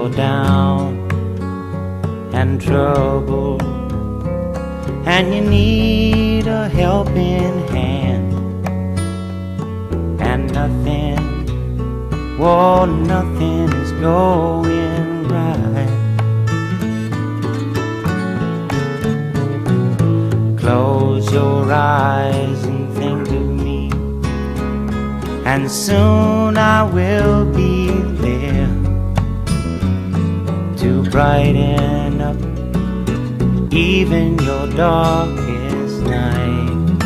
you're down and troubled, and you need a helping hand, and nothing, well, nothing is going right. Close your eyes and think of me, and soon I will be there to brighten up even your darkest night.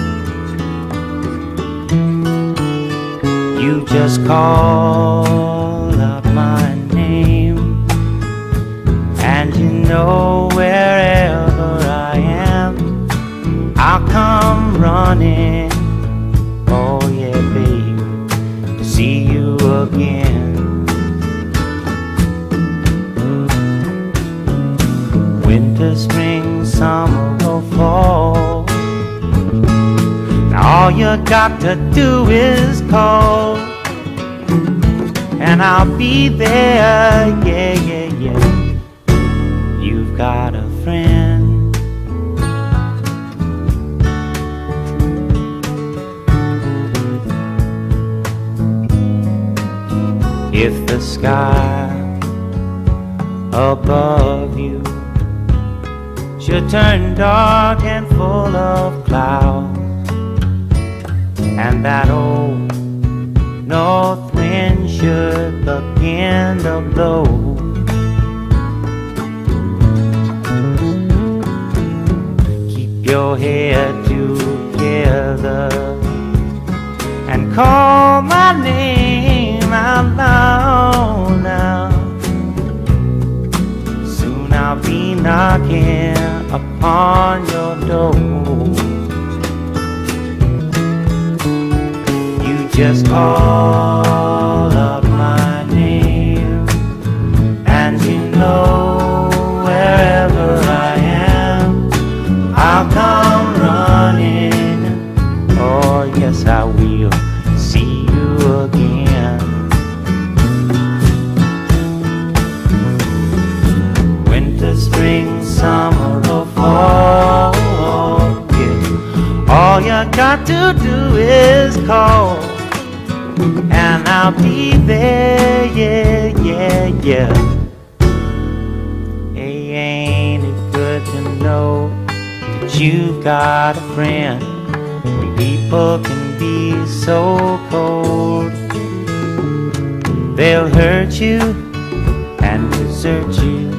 You just call out my name, and you know wherever I am, I'll come running. Oh yeah, babe, to see you again. Winter, spring, summer or fall, now all you got to do is call, and I'll be there, yeah, yeah, yeah. You've got a friend. If the sky above you should turn dark and full of clouds, and that old north wind should begin to blow, keep your head together and call my name out loud now. Soon I'll be knocking upon your door. You just call out my name, and you know wherever I am, I'll come running. Oh yes, I will see you again. Winter, spring, summer or fall, yeah. All you got to do is call, and I'll be there, yeah, yeah, yeah. Hey, ain't it good to know that you've got a friend? When people can be so cold, they'll hurt you and desert you.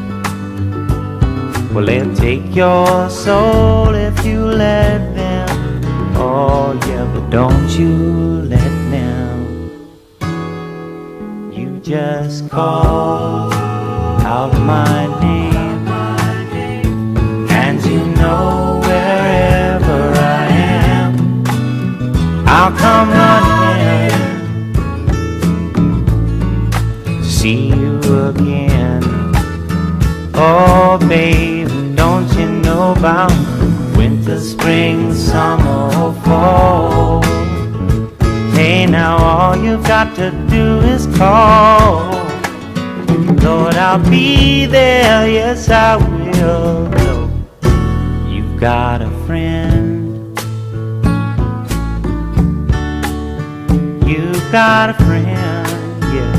Well, they'll take your soul if you let them. Oh yeah, but don't you let them. You just call out my name, and you know wherever I am, I'll come running to see you again. Oh babe, don't you know about winter, spring, summer or fall? Hey now, all you've got to do is call. Lord, I'll be there, yes I will. You've got a friend. You've got a friend, yeah.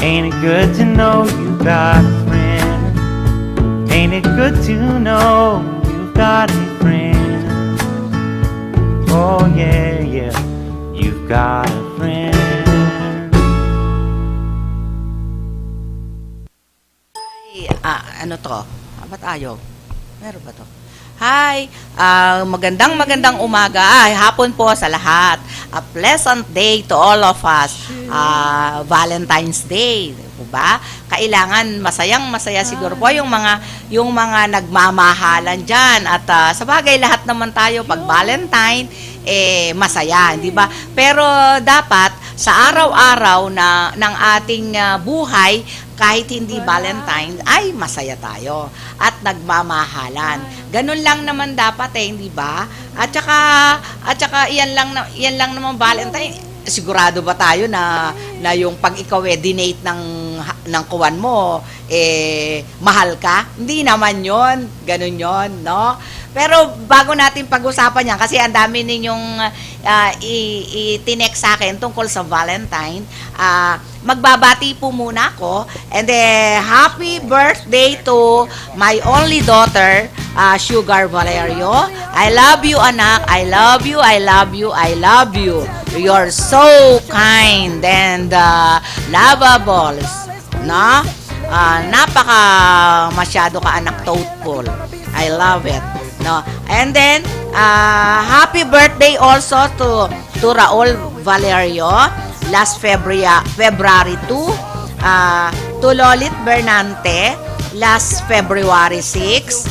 Ain't it good to know you've got a friend? Ain't it good to know you've got a friend? Oh yeah, yeah, you've got a friend. Ano to? Ba't ayaw? Meron ba to? Hi! Magandang umaga. Hapon po sa lahat. A pleasant day to all of us. Valentine's Day. Diba? Kailangan masaya siguro po yung mga nagmamahalan dyan. At sa bagay, lahat naman tayo pag Valentine, masaya. Diba? Pero dapat sa araw-araw ng ating buhay, kahit hindi Valentine, ay masaya tayo at nagmamahalan. Ganun lang naman dapat hindi ba? At saka iyan lang naman Valentine. Sigurado ba tayo na yung pag ikaw dinate ng ng kuwan mo, mahal ka. Hindi naman yon, ganun yon, no? Pero bago natin pag-usapan yan, kasi ang dami ninyong itinext sa akin tungkol sa Valentine, magbabati po muna ako. And happy birthday to my only daughter, Sugar Valerio. I love you, anak. I love you, I love you, I love you. You're so kind and lovable. No? Napaka masyado ka anak thoughtful. I love it. No. And then happy birthday also to Raul Valerio last February 2, to Lolit Bernante last February 6,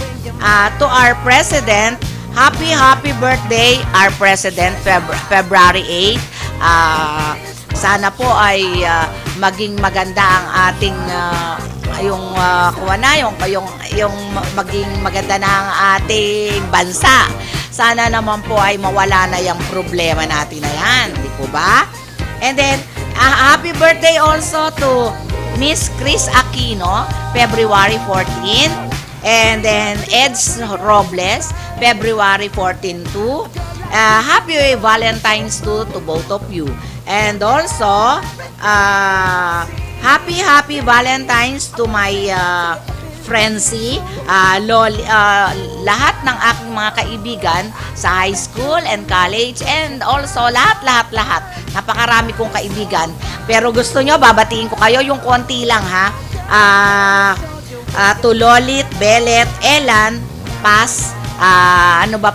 to our president, happy birthday our president February 8. Sana po ay maging maganda ang ating yung maging maganda na ang ating bansa. Sana naman po ay mawala na yung problema natin na yan, di po ba? And then happy birthday also to Miss Chris Aquino, February 14, and then Eds Robles, February 14 too. Happy Valentine's to both of you. And also, happy Valentine's to my Frenzy, lahat ng aking mga kaibigan sa high school and college, and also lahat. Napakarami kong kaibigan. Pero gusto nyo, babatiin ko kayo yung konti lang, ha? To Lolit, Belet, Elan, Paz,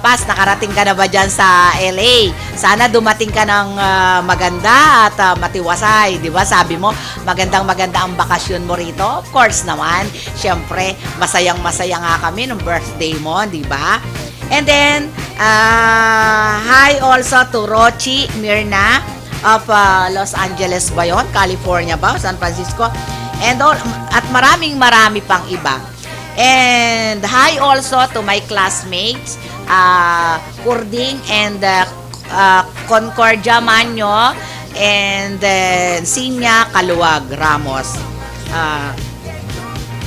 Paz, nakarating ka na ba dyan sa LA? Sana dumating ka ng maganda at matiwasay, di ba? Sabi mo, maganda ang bakasyon mo rito. Of course naman, syempre, masayang-masaya nga kami ng birthday mo, di ba? And then, hi also to Rochi Mirna of Los Angeles ba yun? California ba? San Francisco? And at marami pang iba. And hi also to my classmates, Kurding and Concordia Manyo, and Sinya Kaluwag Ramos.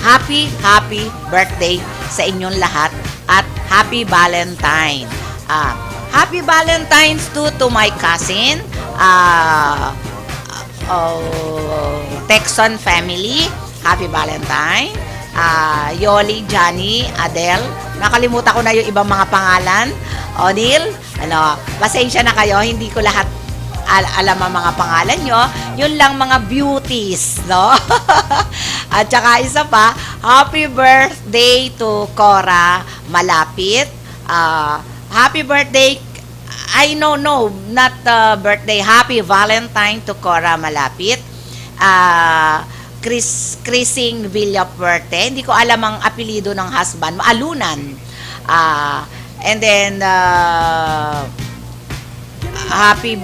Happy birthday sa inyong lahat at happy Valentine. Happy Valentine's to my cousin, Texan family. Happy Valentine. Yoli, Johnny, Adele. Nakalimutan ko na yung ibang mga pangalan. O'Neil, pasensya na kayo, hindi ko lahat alam ang mga pangalan nyo. Yun lang mga beauties, no? At saka isa pa, happy birthday to Cora Malapit. Happy birthday, not birthday, happy Valentine to Cora Malapit. Crising Villapuerte. Hindi ko alam ang apelido ng husband. Alunan. And then, happy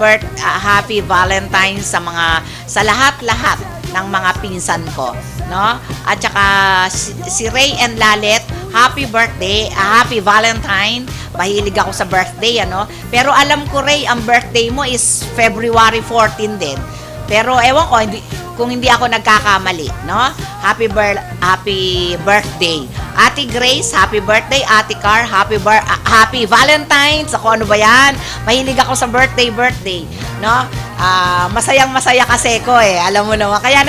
Valentine sa lahat-lahat ng mga pinsan ko, no? At saka si Ray and Lalet, happy birthday, happy Valentine. Mahilig ako sa birthday, ano? Pero alam ko, Ray, ang birthday mo is February 14 din. Pero ewan ko, kung hindi ako nagkakamali, no? Happy birthday. Ate Grace, happy birthday. Ate Car, happy Valentine's. Ako, ano ba yan? Mahilig ako sa birthday, no? Masayang-masaya kasi ko Alam mo naman. Kaya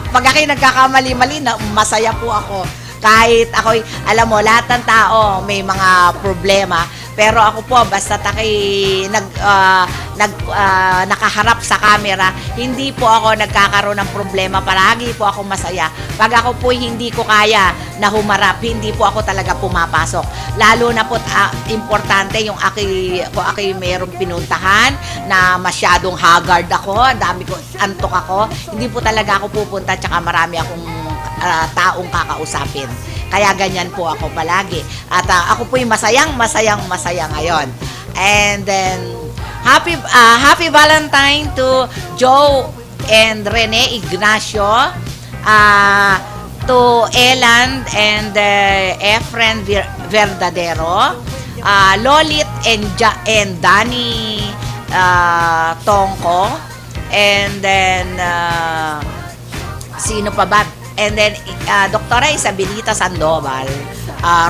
pag ako'y nagkakamali-mali, masaya po ako. Kahit ako'y, alam mo, lahat ng tao may mga problema. Pero ako po, basta nakaharap sa camera, hindi po ako nagkakaroon ng problema. Palagi po ako masaya. Pag ako po hindi ko kaya na humarap, hindi po ako talaga pumapasok. Lalo na po, importante yung ako'y mayroong pinuntahan na masyadong haggard ako, dami ko, antok ako. Hindi po talaga ako pupunta, tsaka marami akong taong kakausapin. Kaya ganyan po ako palagi. At ako po'y masayang ngayon. And then, happy Valentine to Joe and Rene Ignacio, to Elan and Efren Verdadero, Lolit and Danny Tongko, and then Sino pa ba? And then, Doktora Isabelita Sandoval,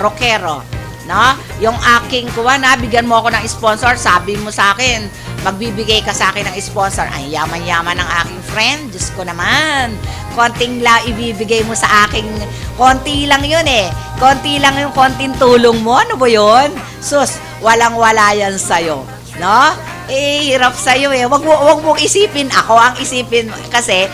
rockero. No? Yung aking kuha na, bigyan mo ako ng sponsor, sabi mo sa akin, magbibigay ka sa akin ng sponsor. Ay, yaman-yaman ng aking friend. Diyos ko naman. Konting lang ibibigay mo sa aking, konti lang yun eh. Konti lang yung konting tulong mo. Ano ba yun? Sus, walang-wala yan sa'yo. No? Hirap sa'yo eh. Wag mong isipin. Ako ang isipin kasi,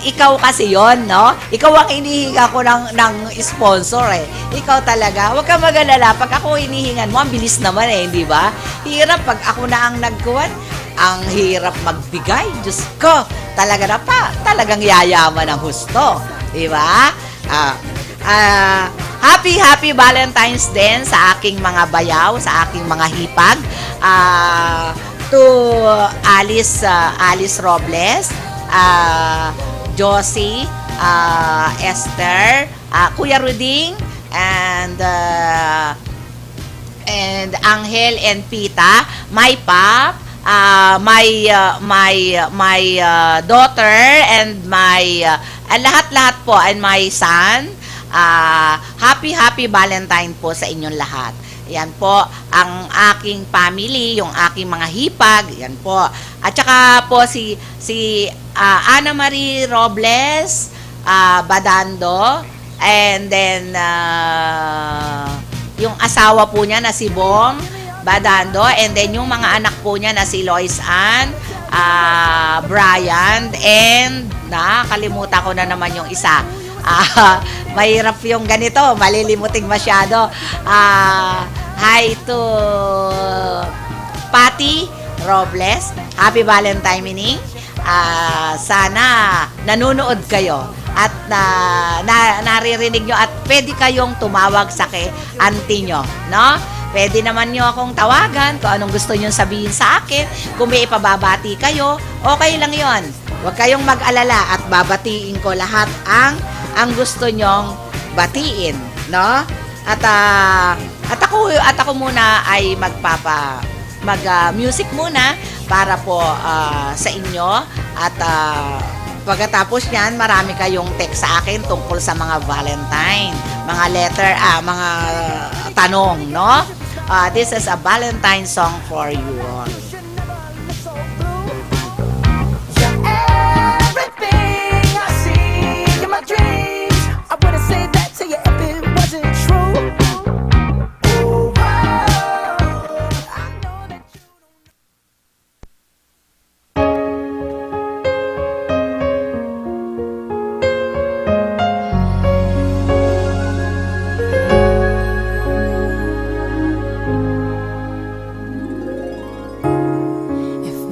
ikaw kasi yon, no? Ikaw ang inihinga ko ng sponsor eh. Ikaw talaga. Wag ka mag-alala. Pag ako hinihingan mo, ang bilis naman eh, di ba? Hirap pag ako na ang nagkuhan. Ang hirap magbigay. Diyos ko. Talagang yayaman ang husto. Di ba? Happy Valentine's din sa aking mga bayaw, sa aking mga hipag. To Alice Robles, Josie, Esther, Kuya Ruding, and Angel and Pita, my pop, my daughter, and my lahat-lahat po, and my son. Happy Valentine po sa inyong lahat. Yan po ang aking family, yung aking mga hipag, yan po. At saka po si Ana Marie Robles Badando, and then yung asawa po niya na si Bong Badando, and then yung mga anak po niya na si Lois Ann, Brian, and nakalimutan ko na naman yung isa. Mahirap yung ganito, malilimuting masyado. Hi to Patty Robles. Happy Valentine meaning. Sana nanonood kayo at naririnig nyo at pwede kayong tumawag sa auntie nyo, no? Pwede naman nyo akong tawagan kung anong gusto nyo sabihin sa akin. Kung may ipababati kayo, okay lang yon. Huwag kayong mag-alala at babatiin ko lahat ang gusto nyong batiin, no? At ako muna ay mag-music muna para po sa inyo at pagkatapos niyan marami kayong text sa akin tungkol sa mga Valentine, mga letter, mga tanong, no? This is a Valentine song for you all.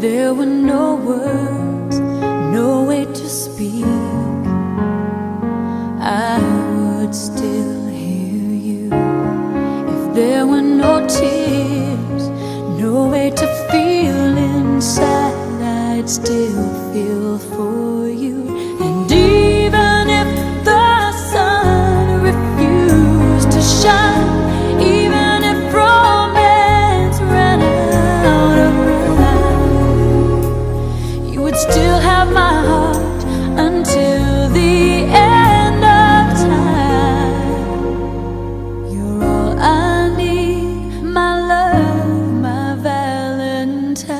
There were no words, no way to speak, I would still hear you. If there were no tears, no way to feel inside, I'd still feel for you. And even if the sun refused to shine, even if romance ran out of still have my heart until the end of time. You're all I need, my love, my Valentine.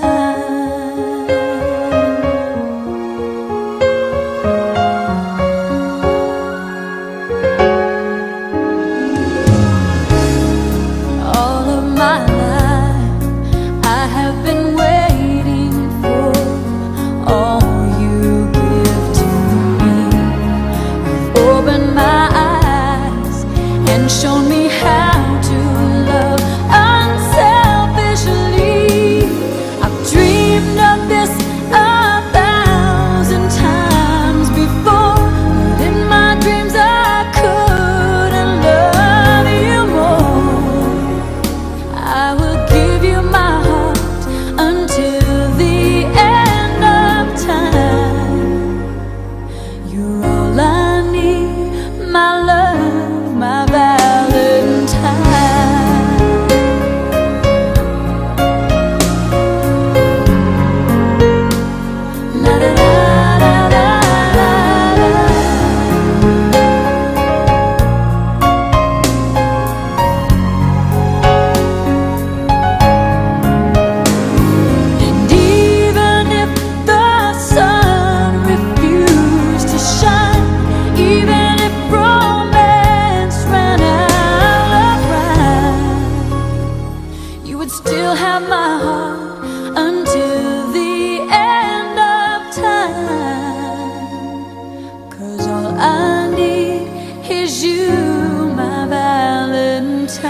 all I need is you, my Valentine.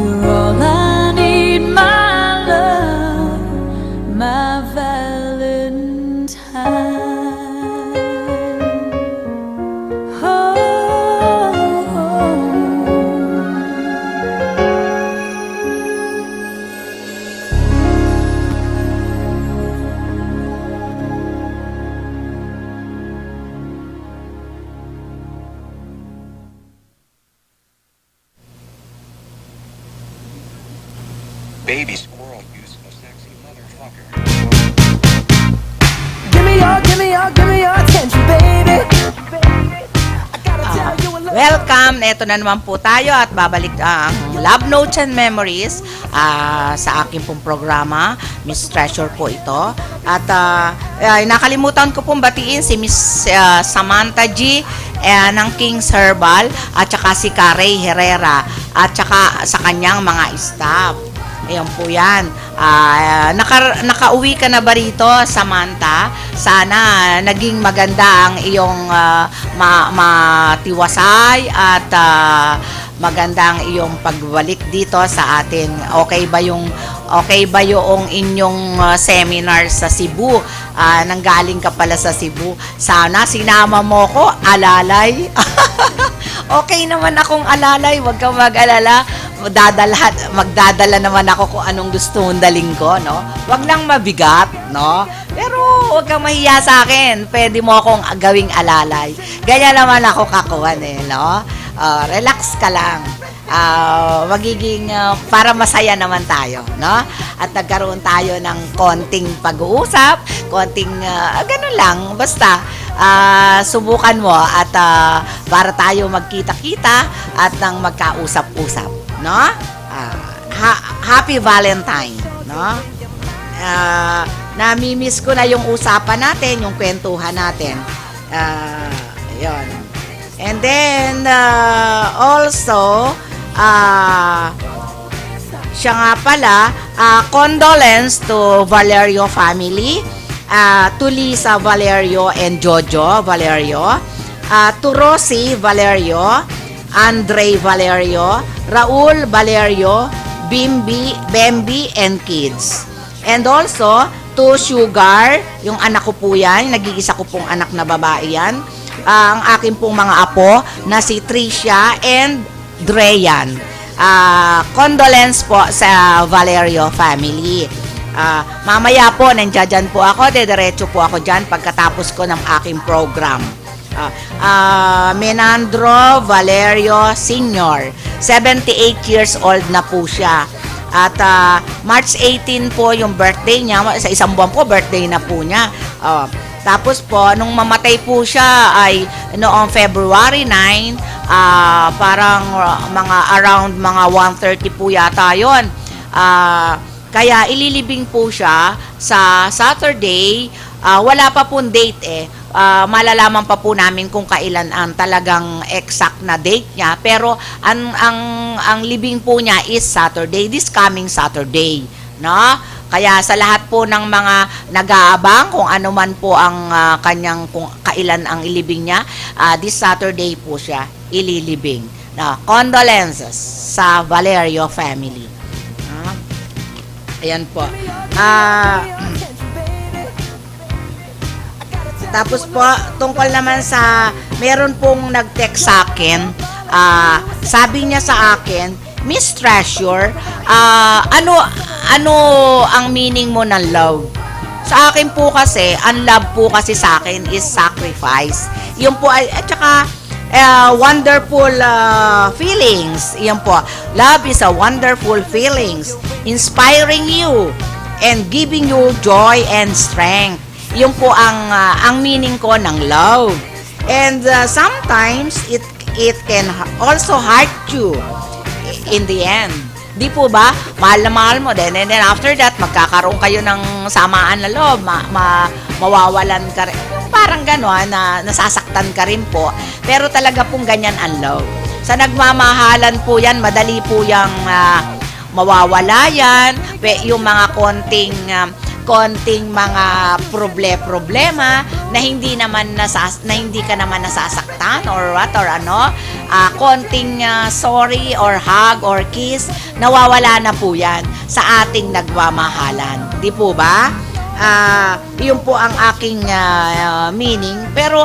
You're all I need, my love, my Valentine. Baby squirrel, you so sexy motherfucker. Give me your attention, baby. I gotta tell you a little. Welcome! Ito na naman po tayo at babalik ang Love Notes and Memories sa aking pong programa. Miss Treasure po ito. At nakalimutan ko pong batiin si Miss Samantha G ng King's Herbal at saka si Carey Herrera at saka sa kanyang mga staff. Ayan po yan. Nakauwi ka na ba rito, Samantha? Sana naging maganda ang iyong matiwasay at maganda ang iyong pagbalik dito sa atin. Okay ba yung inyong seminar sa Cebu? Nanggaling ka pala sa Cebu. Sana sinama mo ko, alalay. Okay naman akong alalay, wag kang mag-alala. Magdadala naman ako kung anong gusto mong daling ko, no? Wag lang mabigat, no? Pero wag kang mahiya sa akin. Pwede mo akong gawing alalay. Ganyan naman ako kakuan no? Relax ka lang. Magiging para masaya naman tayo, no? At nagkaroon tayo ng konting pag-uusap, konting ganun lang, basta subukan mo at para tayo magkita-kita at nang magkausap-usap, no? Happy Valentine, no? Nami-miss ko na yung usapan natin, yung kwentuhan natin. Yun. And then also siya nga pala, condolence to Valerio family, to Lisa Valerio and Jojo Valerio, to Rosie Valerio, Andre Valerio, Raul Valerio, Bembi and kids. And also to Sugar, yung anak ko po yan, nag-iisa ko pong anak na babae yan, ang akin pong mga apo na si Tricia and Dreyan. Condolence po sa Valerio family. Mamaya po, nandiyan po ako, dediretso po ako dyan pagkatapos ko ng aking program. Menandro Valerio Sr., 78 years old na po siya. At March 18 po yung birthday niya, sa isang buwan po, birthday na po niya. Tapos po, nung mamatay po siya ay noong February 9, parang around mga 1:30 po yata yun. Kaya ililibing po siya sa Saturday. Wala pa pong date malalaman pa po namin kung kailan ang talagang exact na date niya. Pero ang libing po niya is Saturday, this coming Saturday, no? Kaya sa lahat po ng mga nag-aabang kung ano man po ang kanyang kung kailan ang ilibing niya, this Saturday po siya ililibing. No? Condolences sa Valerio family. Ayan po. Tapos po, tungkol naman sa, meron pong nag-text sa akin, sabi niya sa akin, Miss Treasure, ano ang meaning mo ng love? Sa akin po kasi, ang love po kasi sa akin is sacrifice. Yun po ay, at saka, wonderful feelings. Yan po, love is a wonderful feelings, inspiring you, and giving you joy and strength. Yun po ang meaning ko ng love. And sometimes it can also hurt you in the end. Di po ba? Mahal na mahal mo din. And then after that, magkakaroon kayo ng samaan na loob. Mawawalan ka rin. Parang gano'n na nasasaktan ka rin po. Pero talaga pong ganyan ang love. Sa nagmamahalan po yan, madali po yung mawawala yan. Yung mga konting konting mga problema na hindi ka naman nasasaktan or what or ano, konting sorry or hug or kiss, nawawala na po yan sa ating nagmamahalan. Di po ba? Yun po ang aking meaning. Pero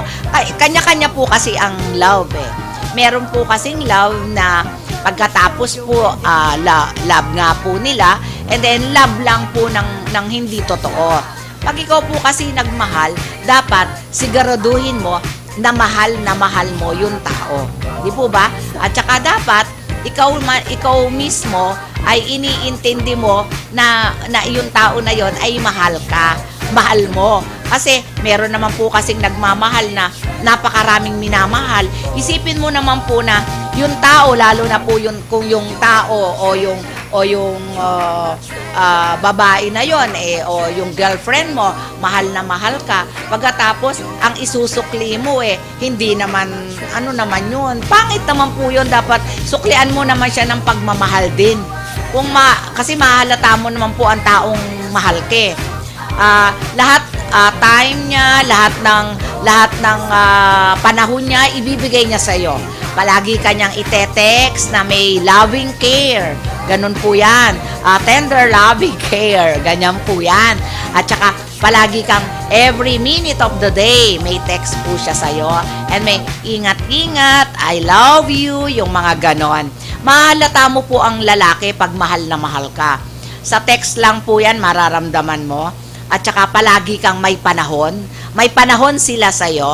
kanya-kanya po kasi ang love eh. Meron po kasing love na pagkatapos po love nga po nila, and then love lang po ng hindi totoo. Pag ikaw po kasi nagmahal, dapat siguraduhin mo na mahal mo yung tao. Di po ba? At saka dapat ikaw mismo ay iniintindi mo na yung tao na yon ay mahal ka. Mahal mo. Kasi meron naman po kasing nagmamahal na napakaraming minamahal. Isipin mo naman po na yung tao, lalo na po kung yung tao o yung babae na yon o yung girlfriend mo, mahal na mahal ka. Pagkatapos ang isusukli mo hindi naman ano naman yun. Pangit naman po yun. Dapat suklian mo naman siya ng pagmamahal din. Kasi mahalata mo naman po ang taong mahal ka. Lahat time niya, lahat ng panahon niya ibibigay niya sa iyo. Palagi kanyang ite-text na may loving care. Ganun po 'yan. Tender loving care. Ganyan po 'yan. At saka palagi kang every minute of the day may text po siya sa iyo. And may ingat-ingat, I love you, yung mga ganon. Mahalata mo po ang lalaki pag mahal na mahal ka. Sa text lang po 'yan mararamdaman mo. At saka palagi kang may panahon. May panahon sila sa'yo.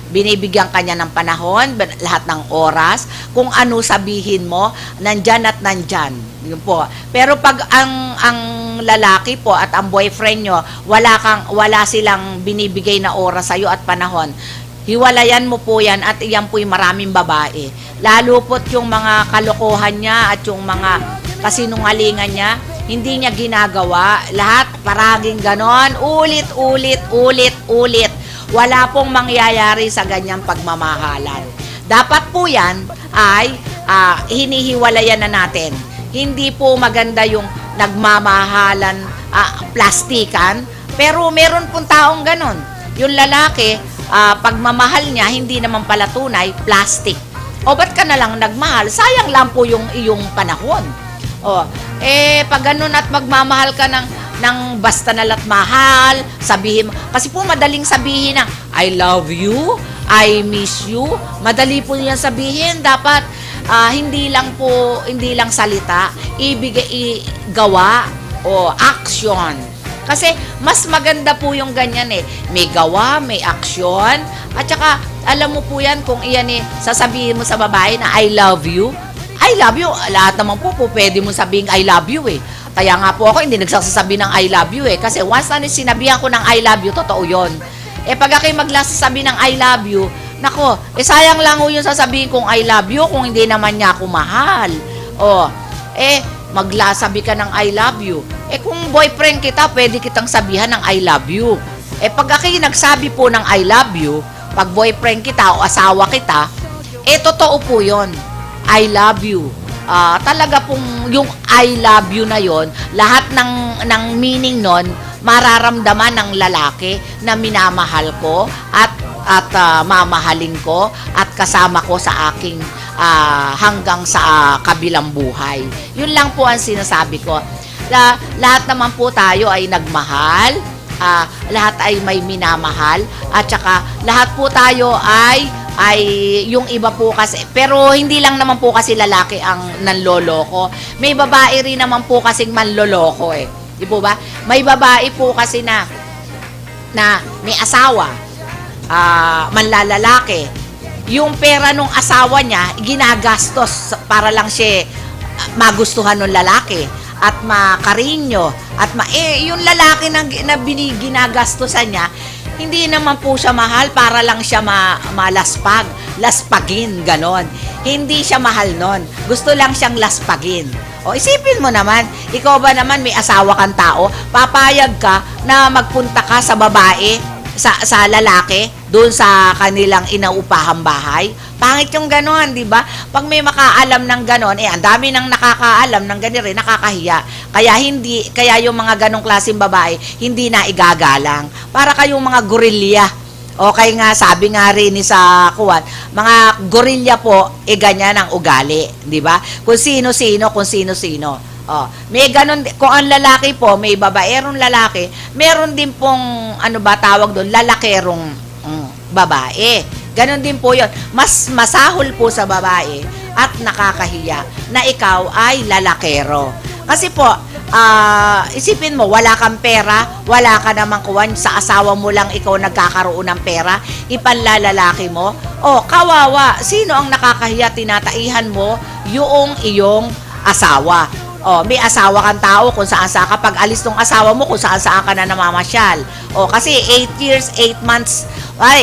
Binibigyan ka niya ng panahon, lahat ng oras. Kung ano sabihin mo, nandyan at nandyan. Yun po. Pero pag ang lalaki po at ang boyfriend nyo, wala silang binibigay na oras sa'yo at panahon, hiwalayan mo po yan at iyan po'y maraming babae. Lalo po't yung mga kalokohan niya at yung mga kasinungalingan niya, hindi niya ginagawa. Lahat paraging ganon. Ulit. Wala pong mangyayari sa ganyang pagmamahalan. Dapat po yan ay hinihiwalayan na natin. Hindi po maganda yung nagmamahalan, plastikan. Pero meron pong taong ganon. Yung lalaki, pagmamahal niya, hindi naman pala tunay, plastic. O ba't ka na lang nagmahal? Sayang lang po yung iyong panahon. Pag ganun at magmamahal ka ng basta nalat mahal, sabihin mo, kasi po madaling sabihin na, I love you, I miss you, madali po yan sabihin. Dapat, hindi lang salita, gawa o action. Kasi, mas maganda po yung ganyan may gawa, may action, at saka, alam mo po yan, kung iyan sasabihin mo sa babae na I love you, I love you. Lahat naman po pwede mo sabihin I love you Kaya nga po ako hindi nagsasabi ng I love you Kasi once na sinabihan ko ng I love you, totoo yun. Pag ako'y magsasabi ng I love you, nako, sayang lang yung sasabihin kong I love you kung hindi naman niya ako mahal. Magsabi ka ng I love you. Kung boyfriend kita, pwede kitang sabihan ng I love you. Pag ako'y nagsabi po ng I love you, pag boyfriend kita o asawa kita, totoo po yun. I love you. Talaga pong yung I love you na yon, lahat ng meaning nun, mararamdaman ng lalaki na minamahal ko at mamahalin ko at kasama ko sa aking hanggang sa kabilang buhay. Yun lang po ang sinasabi ko. Lahat naman po tayo ay nagmahal, lahat ay may minamahal, at saka lahat po tayo ay yung iba po kasi, pero hindi lang naman po kasi lalaki ang nanloloko. May babae rin naman po kasing manloloko Di po ba? May babae po kasi na may asawa, manlalalaki. Yung pera nung asawa niya, ginagastos para lang siya magustuhan ng lalaki at makarinyo at yung lalaki na ginagastosan niya, hindi naman po siya mahal para lang siya laspagin, ganon. Hindi siya mahal nun. Gusto lang siyang laspagin. Isipin mo naman, ikaw ba naman may asawa kang tao, papayag ka na magpunta ka sa babae, sa lalaki, doon sa kanilang inaupahang bahay. Pangit yung ganon, di ba? Pag may makaalam ng ganon, ang dami nang nakakaalam ng ganyan rin, nakakahiya. Kaya yung mga ganong klaseng babae, hindi na igagalang. Para kayong mga gorilya. Okay nga, sabi nga rin ni sa Kuwan, mga gorilya po, ganyan ang ugali, di ba? Kung sino-sino. Oh, may ganun, kung ang lalaki po, may babaerong lalaki, meron din pong, tawag doon, lalakerong babae. Ganon din po yun. Mas masahol po sa babae at nakakahiya na ikaw ay lalakero. Kasi po, isipin mo, wala kang pera, wala ka namang kuwan, sa asawa mo lang ikaw nagkakaroon ng pera, ipanlalalaki mo. Kawawa, sino ang nakakahiya, tinataihan mo yung iyong asawa. May asawa kang tao kung saan kapag alis ng asawa mo kung saan ka na namamasyal. Kasi 8 years, 8 months,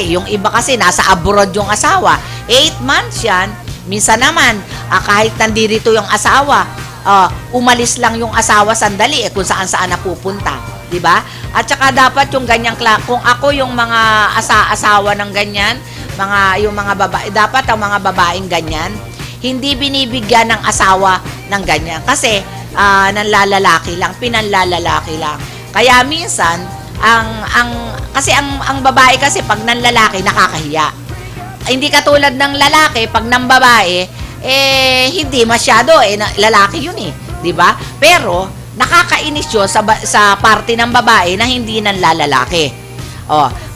yung iba kasi nasa abroad yung asawa. 8 months yan, minsan naman, kahit nandito yung asawa, umalis lang yung asawa sandali kung saan napupunta. Diba? At saka dapat yung ganyang, kung ako yung mga asawa ng ganyan, yung mga babae, dapat ang mga babaeng ganyan, hindi binibigyan ng asawa ng ganyan. Kasi, nanlalalaki lang, pinanlalalaki lang. Kaya minsan, ang babae kasi pag nanlalaki, nakakahiya. Hindi katulad ng lalaki, pag ng babae, hindi masyado, lalaki yun di ba? Pero, nakakainis yun sa parte ng babae na hindi nanlalalaki.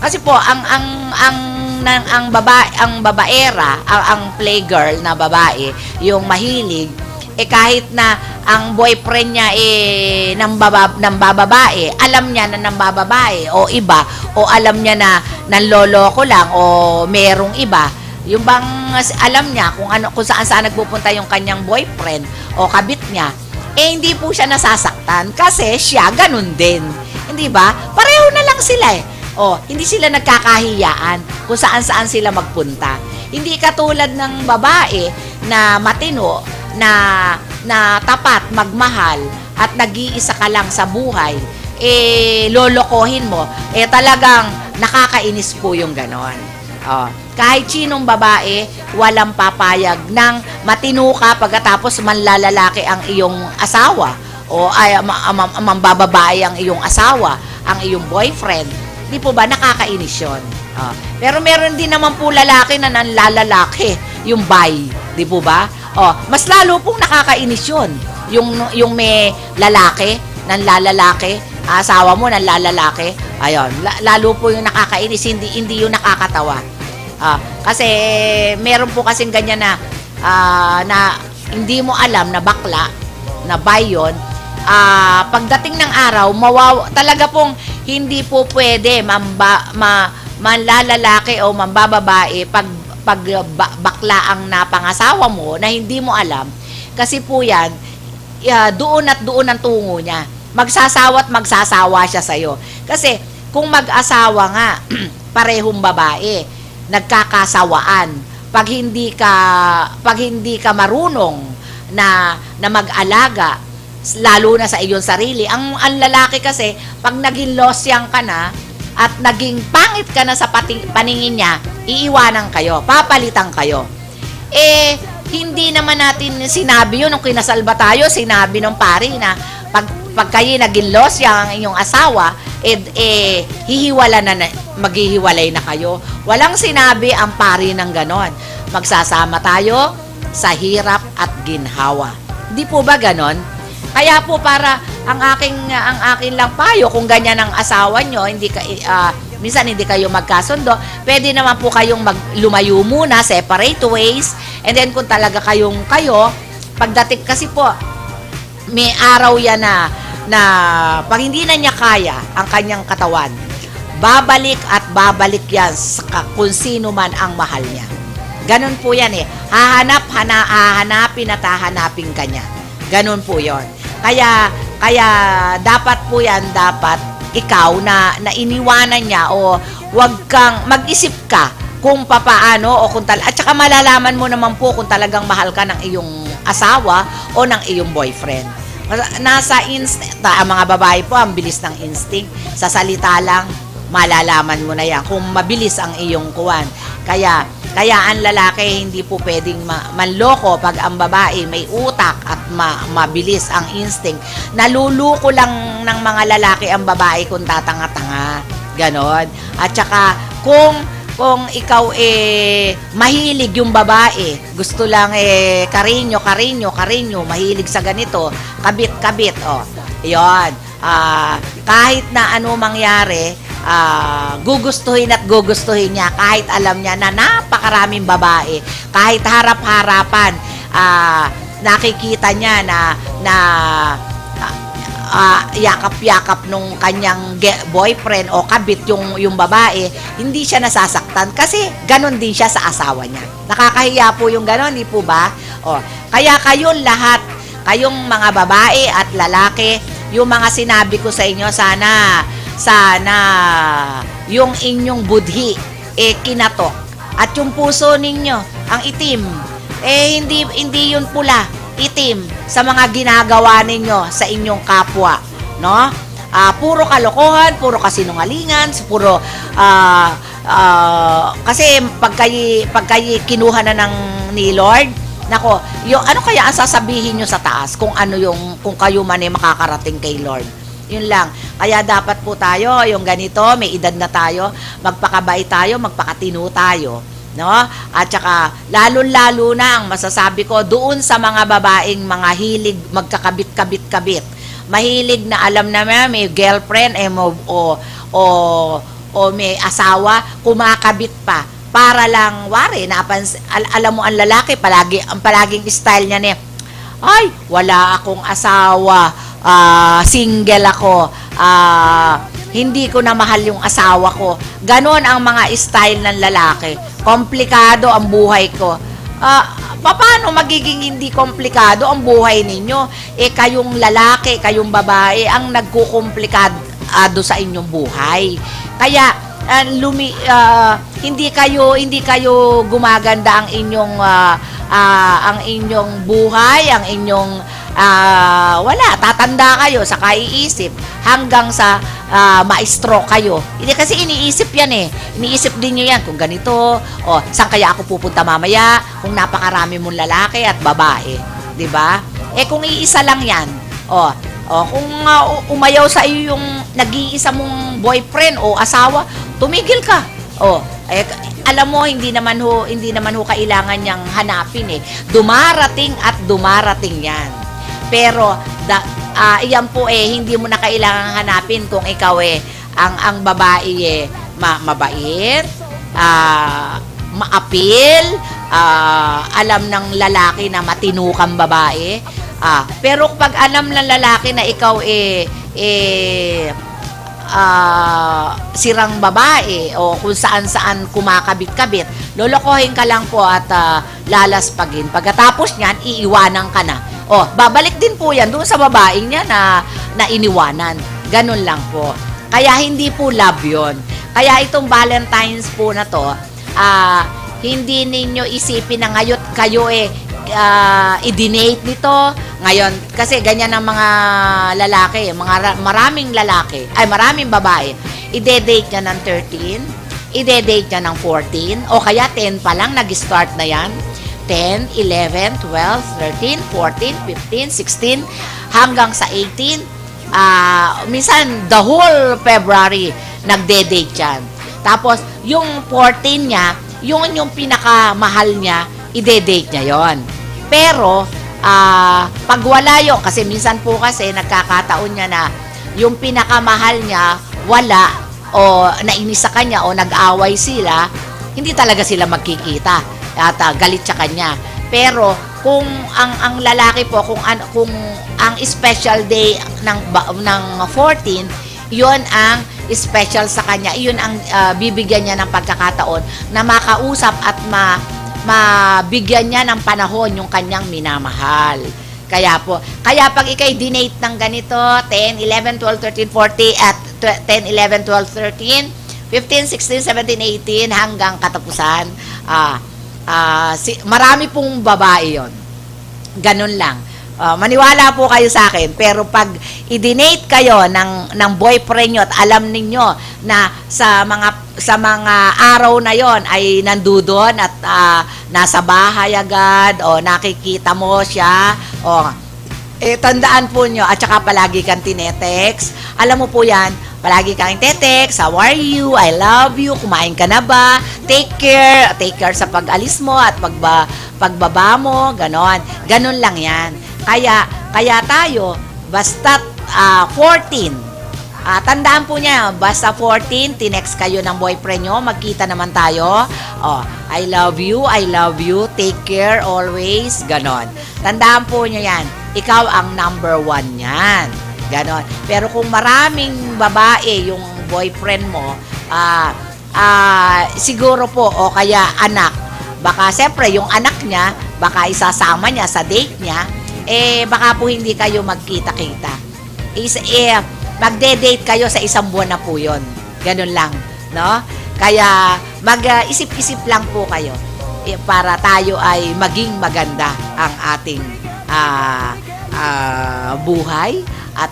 Kasi po, ang babaera, ang playgirl na babae, yung mahilig, kahit na ang boyfriend niya nambababae, alam niya na nambababae o iba, o alam niya na nanloloko lang o merong iba, yung bang alam niya kung saan nagpupunta yung kanyang boyfriend o kabit niya, hindi po siya nasasaktan kasi siya ganun din. Hindi ba? Pareho na lang sila hindi sila nagkakahiyaan kung saan sila magpunta. Hindi katulad ng babae na matino, na tapat, magmahal, at nag-iisa ka lang sa buhay, lolokohin mo, talagang nakakainis po yung ganon. Kahit sinong babae, walang papayag ng matino ka pagkatapos manlalalaki ang iyong asawa o mambababae ang iyong asawa, ang iyong boyfriend. Di po ba nakakainis yun? Pero meron din naman po lalaki na nanlalalaki, yung bi, di po ba? Mas lalo pong nakakainis yun. Yung may lalaki, nanlalalaki, asawa mo nanlalalaki, ayun, lalo po yung nakakainis, hindi yung nakakatawa. Kasi meron po kasing ganyan na hindi mo alam na bakla, na bi yun. Pagdating ng araw, talaga pong hindi po pwede manlalalaki o mambababae pag bakla ang napangasawa mo na hindi mo alam. Kasi po yan, doon at doon ang tungo niya. Magsasawa siya sa'yo. Kasi kung mag-asawa nga, parehong babae, nagkakasawaan. Pag hindi ka marunong na mag-alaga, lalo na sa iyong sarili. Ang lalaki kasi, pag naging losyang ka na, at naging pangit ka na sa paningin niya, iiwanan kayo, papalitan kayo. Hindi naman natin sinabi yun, nung kinasal ba tayo, sinabi ng pari na, pag kayo naging losyang ang inyong asawa, maghihiwalay na kayo. Walang sinabi ang pari ng ganon. Magsasama tayo sa hirap at ginhawa. Di po ba ganon? Kaya po para ang akin lang payo, kung ganyan ang asawa nyo, minsan hindi kayo magkasundo, pwede naman po kayong lumayo muna, separate ways, and then kung talaga kayo, pagdating kasi po, may araw yan na pag hindi na niya kaya ang kanyang katawan, babalik at babalik yan kung sino man ang mahal niya. Ganon po yan hahanapin at hahanapin ka niya. Ganon po yon. Kaya dapat po yan, ikaw na iniwanan niya o wag kang mag-isip ka kung papaano o kung at saka malalaman mo naman po kung talagang mahal ka ng iyong asawa o ng iyong boyfriend. Nasa instinct, ang mga babae po, ang bilis ng instinct. Sa salita lang, malalaman mo na yan kung mabilis ang iyong kuwan. Kaya ang lalaki hindi po pwedeng manloko pag ang babae may utak at mabilis ang instinct. Naluluko lang ng mga lalaki ang babae kung tatanga-tanga. Ganon. At saka kung ikaw mahilig yung babae, gusto lang karinyo, mahilig sa ganito, kabit, yon. Kahit na ano mangyari, gugustuhin niya kahit alam niya na napakaraming babae, kahit harap-harapan, nakikita niya na yakap-yakap nung kanyang boyfriend o kabit yung babae, hindi siya nasasaktan kasi ganon din siya sa asawa niya. Nakakahiya po yung ganon, di po ba? Kaya kayong lahat, kayong mga babae at lalaki, yung mga sinabi ko sa inyo, sana yung inyong budhi kinatok at yung puso ninyo ang itim, hindi yun pula, itim sa mga ginagawa ninyo sa inyong kapwa, no? Puro kalokohan, puro kasinungalingan, puro kasi pag kayo kinuha na ni Lord, nako, yung ano kaya ang sasabihin nyo sa taas kung kayo man makakarating kay Lord? Yun lang. Kaya dapat po tayo, yung ganito, may edad na tayo, magpakabait tayo, magpakatino tayo, no? At saka lalo-lalo na ang masasabi ko doon sa mga babaeng mga hilig magkakabit-kabit-kabit. Mahilig na alam na may girlfriend o may asawa, kumakabit pa. Para lang, alam mo ang lalaki, palaging style niya ay, wala akong asawa, single ako, hindi ko na mahal yung asawa ko. Ganon ang mga style ng lalaki. Komplikado ang buhay ko. Paano magiging hindi komplikado ang buhay ninyo? Kayong lalaki, kayong babae, ang nagkukomplikado sa inyong buhay. Kaya, hindi kayo gumaganda ang inyong buhay, ang inyong tatanda kayo sa kaiisip hanggang sa ma-stroke kayo. Hindi kasi iniisip yan iniisip din nyo yan kung ganito, saan kaya ako pupunta mamaya kung napakarami mong lalaki at babae, di ba? Kung iisa lang yan, kung umayaw sa iyo yung nag-iisa mong boyfriend o asawa, tumigil ka. Alam mo, hindi naman ho kailangan niyang hanapin Dumarating at dumarating yan. Pero iyan po hindi mo na kailangan hanapin kung ikaw ang babae mabait, maapil, alam ng lalaki na matino kang babae. Pero pag alam ng lalaki na ikaw sirang babae o kung saan-saan kumakabit-kabit, lolokohin ka lang po at lalaspagin. Pagkatapos niyan, iiwanan ka na. Babalik din po yan doon sa babaeng niya na iniwanan. Ganun lang po. Kaya hindi po love yun. Kaya itong Valentine's po na to, hindi ninyo isipin na ngayon kayo i-dinate nito ngayon, kasi ganyan ang mga lalaki, maraming babae, ide-date niya ng 13, ide-date niya ng 14, o kaya 10 pa lang, nag-start na yan, 10, 11, 12, 13, 14, 15, 16, hanggang sa 18, minsan the whole February, nagde-date yan. Tapos, yung 14 niya, yung pinakamahal niya, ide-date niya yon. Pero, pag wala yun, kasi minsan po kasi nagkakataon niya na yung pinakamahal niya, wala, o nainis sa kanya, o nag-away sila, hindi talaga sila magkikita at galit sa kanya. Pero, kung ang lalaki po, kung ang special day ng 14, yun ang special sa kanya, yun ang bibigyan niya ng pagkakataon na makausap at mabigyan niya ng panahon yung kanyang minamahal. Kaya pag ikay dinate ng ganito, 10, 11, 12, 13, 14, at 10, 11, 12, 13, 15, 16, 17, 18, hanggang katapusan, marami pong babae yon. Ganun lang. Maniwala po kayo sa akin, pero pag i-donate kayo ng boyfriend nyo at alam ninyo na sa mga araw na yon ay nandudon at nasa bahay agad o nakikita mo siya o tandaan po nyo at saka palagi kang tinetext. Alam mo po yan, palagi kang tetext, how are you, I love you, kumain ka na ba, take care sa pag-alis mo at pagbaba mo, ganon lang yan. Kaya tayo, basta 14, tandaan po niya, basta 14, tinext kayo ng boyfriend nyo, magkita naman tayo, I love you, take care always, ganon. Tandaan po nyo yan, ikaw ang number 1 yan, ganon. Pero kung maraming babae yung boyfriend mo, siguro po, o kaya anak, baka siyempre yung anak niya, baka isasama niya sa date niya, baka po hindi kayo magkita-kita. Magde-date kayo sa isang buwan na po yun. Ganun lang, no? Kaya mag-isip-isip lang po kayo para tayo ay maging maganda ang ating buhay at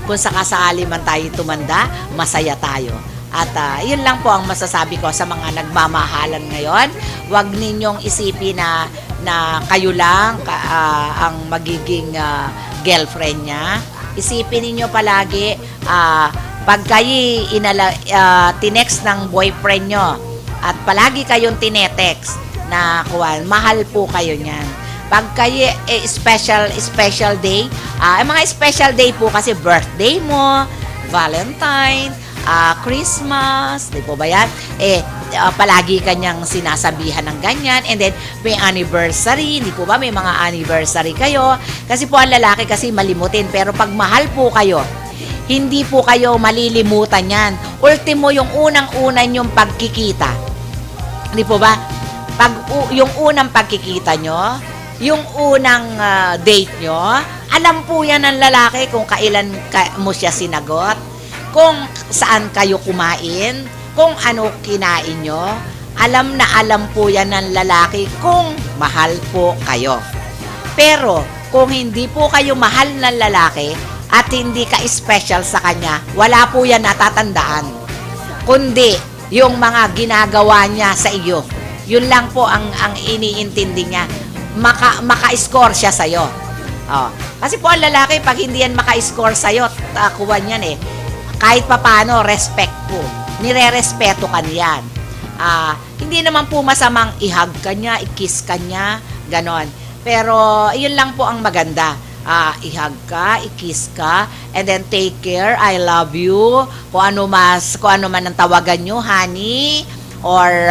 kung sakasali man tayo tumanda, masaya tayo. At yun lang po ang masasabi ko sa mga nagmamahalan ngayon. Huwag ninyong isipin na kayo lang ang magiging girlfriend niya. Isipin ninyo palagi, pag kayo tinext ng boyfriend nyo at palagi kayong tinetext na mahal po kayo niyan. Pag kayo special day, mga special day po kasi birthday mo, Valentine, Christmas, di po ba yan? Palagi kanyang sinasabihan ng ganyan. And then, may anniversary, di po ba? May mga anniversary kayo. Kasi po ang lalaki kasi malimutin. Pero pag mahal po kayo, hindi po kayo malilimutan yan. Ultimo, yung unang-unan yung pagkikita. Di po ba? Yung unang pagkikita nyo, yung unang date nyo, alam po yan ng lalaki kung kailan mo siya sinagot, kung saan kayo kumain, kung ano kinain nyo. Alam na alam po yan ng lalaki kung mahal po kayo. Pero kung hindi po kayo mahal ng lalaki at hindi ka special sa kanya, wala po yan natatandaan. Kundi yung mga ginagawa niya sa iyo. Yun lang po ang iniintindi niya. Maka-score siya sa'yo. Kasi po ang lalaki, pag hindi yan maka-score sa'yo, kuwan yan kahit papano, respect po. Nire-respeto ka niyan. Hindi naman po masamang i-hug ka niya, i-kiss ka niya, ganon. Pero, yun lang po ang maganda. I-hug ka, i-kiss ka, and then take care, I love you, kung ano man ang tawagan nyo, honey, or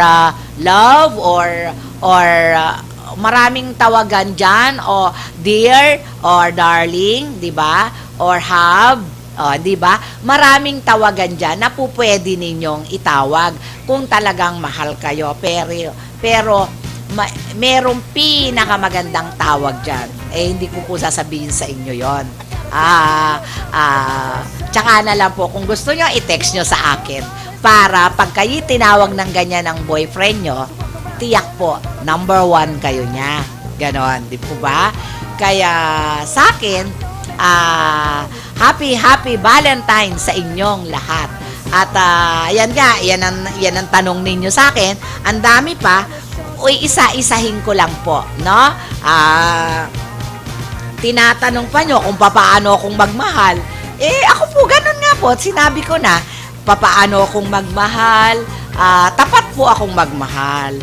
love, or maraming tawagan dyan, o dear, or darling, di ba? Or have, di ba? Maraming tawagan dyan na po pwede ninyong itawag kung talagang mahal kayo. Pero merong pinakamagandang tawag dyan. Hindi ko po sasabihin sa inyo yon. Tsaka na lang po, kung gusto nyo, i-text nyo sa akin. Para pag kayo tinawag ng ganyan ng boyfriend nyo, tiyak po, number 1 kayo niya. Ganon, di po ba? Kaya sa akin, happy Valentine sa inyong lahat. At yan ang tanong ninyo sa akin. Ang dami pa, isa-isahin ko lang po, no? Tinatanong pa nyo kung papaano akong magmahal. Ako po, ganun nga po. Sinabi ko na, papaano akong magmahal. Tapat po akong magmahal.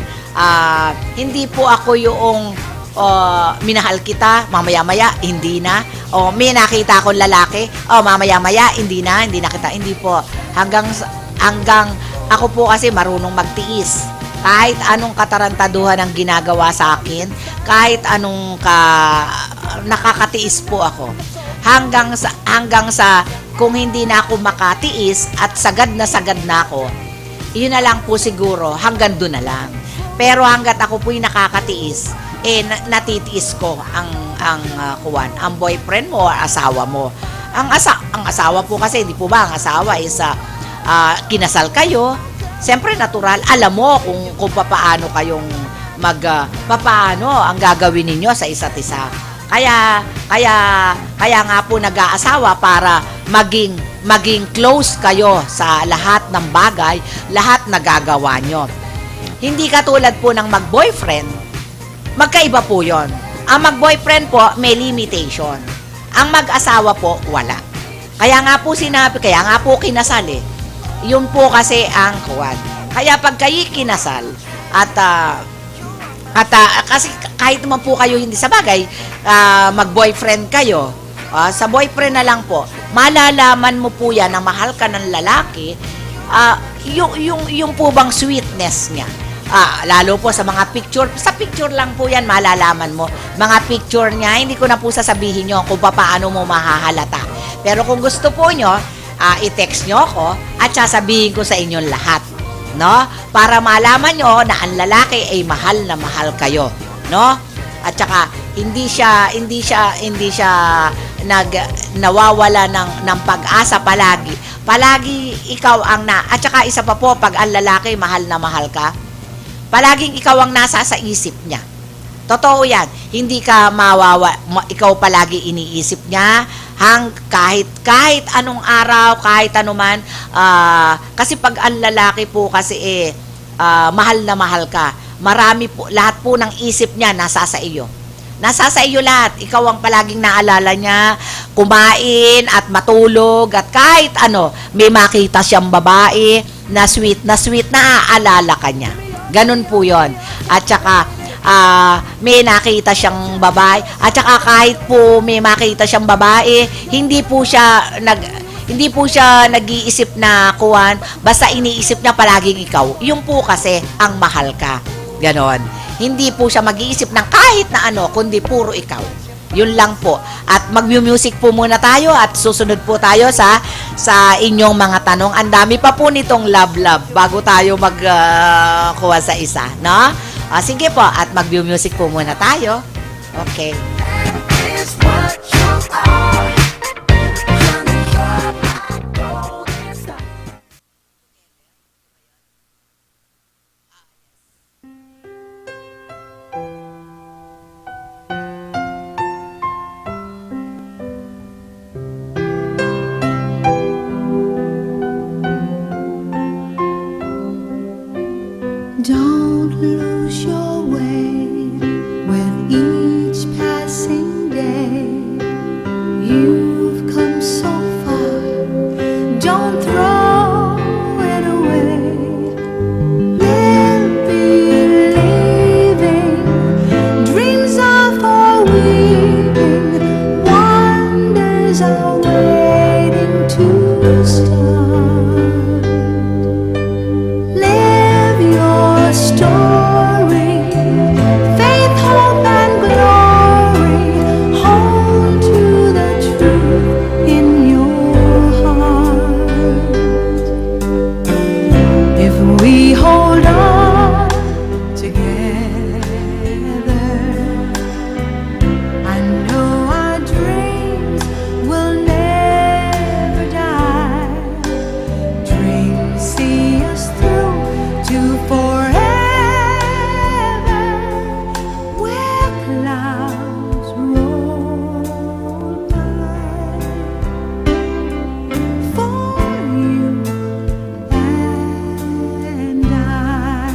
Hindi po ako yung minahal kita, mamaya-maya, hindi na. May nakita akong lalaki, mamaya-maya, hindi na kita. Hindi po. Hanggang ako po kasi marunong magtiis. Kahit anong katarantaduhan ang ginagawa sa akin, kahit anong nakakatiis po ako. Hanggang sa kung hindi na ako makatiis at sagad na ako, yun na lang po siguro, hanggang doon na lang. Pero hanggat ako po'y nakakatiis, natitiis ko ang boyfriend mo o asawa mo. Ang asawa po kasi, di po ba, ang asawa is kinasal kayo. Siyempre, natural, alam mo kung paano kayong paano ang gagawin ninyo sa isa't isa. Kaya nga po nag-aasawa para maging close kayo sa lahat ng bagay, lahat na gagawa nyo. Hindi katulad po ng mag-boyfriend, magkaiba po yon. Ang mag-boyfriend po may limitation. Ang mag-asawa po wala. Kaya nga po kinasal eh. Yun po kasi ang kuwan. Kaya pag kayo kinasal at kasi kahit naman po kayo hindi sa bagay, mag-boyfriend kayo, sa boyfriend na lang po, malalaman mo po yan na mahal ka ng lalaki, yung po bang sweetness niya. Lalo po sa mga picture, sa picture lang po yan malalaman mo. Mga picture niya, hindi ko na po sasabihin nyo kung paano mo mahahalata. Pero kung gusto po nyo, i-text nyo ako at sasabihin ko sa inyong lahat. No? Para malaman nyo na ang lalaki ay mahal na mahal kayo, no? At saka hindi siya nawawala ng pag-asa palagi. Palagi ikaw ang at saka isa pa po, pag ang lalaki mahal na mahal ka, palaging ikaw ang nasa sa isip niya. Totoo yan. Hindi ka ikaw palagi iniisip niya kahit anong araw, kahit anuman. Kasi pag ang lalaki po kasi mahal na mahal ka, marami po, lahat po ng isip niya nasa sa iyo. Nasa sa iyo lahat. Ikaw ang palaging naalala niya, kumain at matulog at kahit ano, may makita siyang babae na sweet na aalala ka niya. Ganun po yon. At saka, may nakita siyang babae. At saka kahit po may makita siyang babae, hindi po siya nag-iisip na kuwan, basta iniisip niya palaging ikaw. Yung po kasi ang mahal ka. Ganon. Hindi po siya mag-iisip ng kahit na ano, kundi puro ikaw. Yun lang po. At mag-music po muna tayo at susunod po tayo sa inyong mga tanong. Ang dami pa po nitong love bago tayo kuha sa isa, no? Sige po, at mag-music po muna tayo. Okay. It's what you are. Honey, you're my golden star. Don't lose your way with each passing day. You've come so far, don't throw it away. Live believing, dreams are for weaving, wonders are waiting to start. Live your story, faith, hope, and glory. Hold to the truth in your heart. If we hold on together, I know our dreams will never die. Dreams see us through to forever, where clouds roll by. For you and I.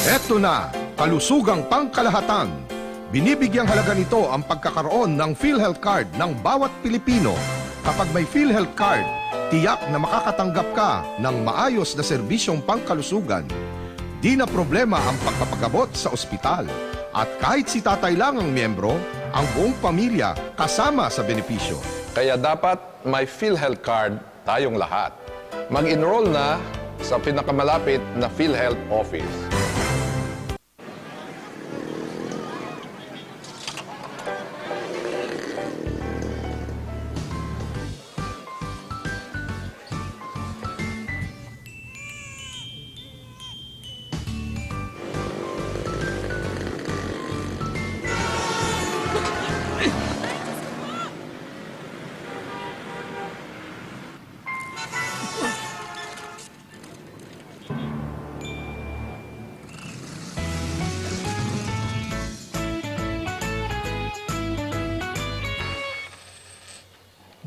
Eto na, kalusugang pangkalahatan. Binibigyang halaga nito ang pagkakaroon ng PhilHealth Card ng bawat Pilipino. Kapag may PhilHealth Card, tiyak na makakatanggap ka ng maayos na serbisyong pangkalusugan. Di na problema ang pagpapagabot sa ospital. At kahit si tatay lang ang miyembro, ang buong pamilya kasama sa benepisyo. Kaya dapat may PhilHealth Card tayong lahat. Mag-enroll na sa pinakamalapit na PhilHealth office.